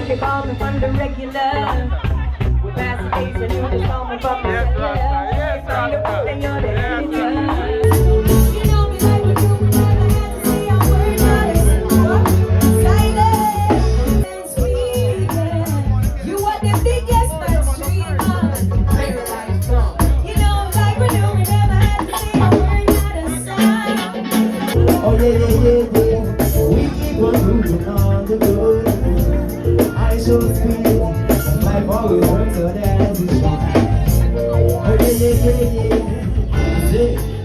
they call me from the regular. With masturbation, you just call me from the regular. From the birthday, you're the editor. You know me like you do, but I had to say I'm worried about it. Silence, sweet. You are the biggest streamer. Paradise Plum. You know like we do, we never had to say I'm worried about it. Oh yeah. We keep on moving on the good. IShowSpeed. Life always works so that's it's fine. Oh yeah.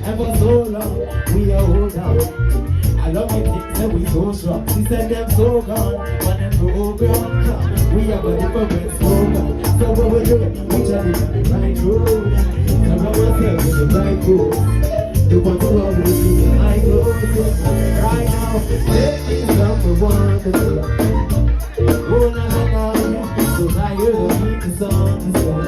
And for so long, we are hold on. I love my things and we so strong. She said them so gone, but them go gone. We have a different slogan. So what we're doing, we try to find the right road. Surround ourselves with the right rules. The one who always keep the eye closed. Right now, there is number one to do. Oh na. So now you're the beat the song to song.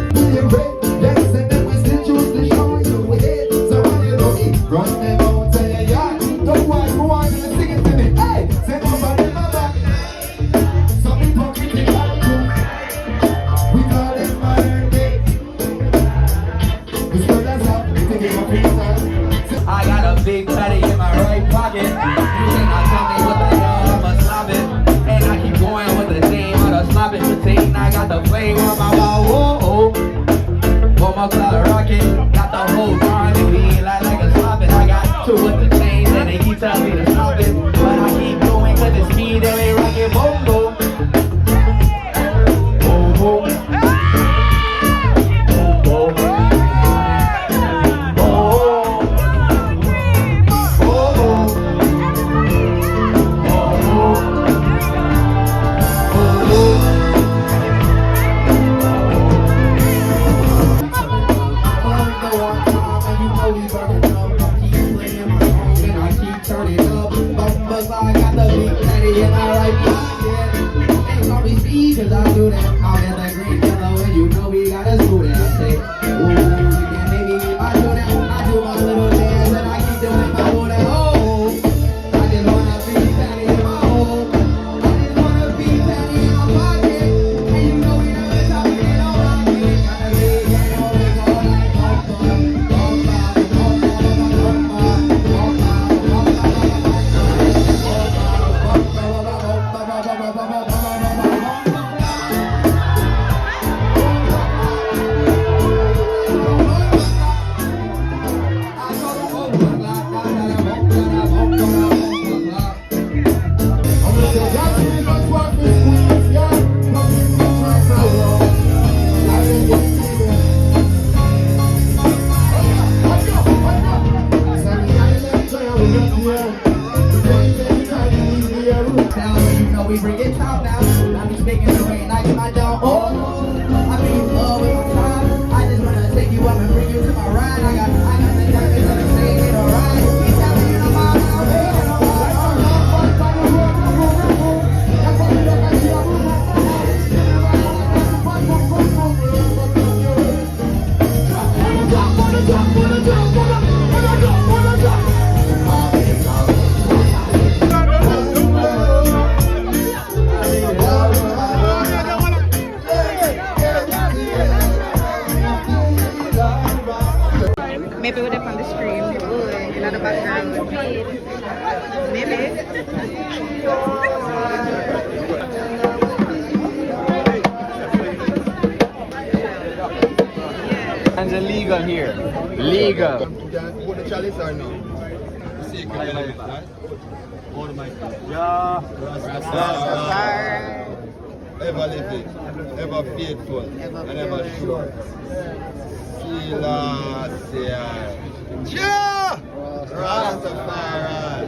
Yes, and then we still choose to show you with it. So when you know me, run them out to your yard. Don't want to go on and sing it to me. Hey, send nobody my back. Some people can take that too. We call it modern day. We spread us out, we take it up freestyle. I got a big fatty in my right pocket. You cannot tell me what the hell I'ma stop it. And I keep going with the same out of slopping routine. I got the flame on my wall, whoa. For my cloud rocket, got the whole time and be like a slopping. I got two with the chains and they keep telling me to stop it. But I keep going cause it's speed and they rocket, boom, boom. Boom, boom. We bring it top now. I be making the rain like my dog. Oh, I be in love with my time. I just wanna take you up and bring you to my ride. I got the diamonds and the same it alright. Keep telling you I'm out of way. Maybe we're up on the screen. Ooh, in the background. Maybe. And the legal here. Legal. Put the chalice or no? Ever living, ever faithful, and ever sure. Yeah! Rastafari!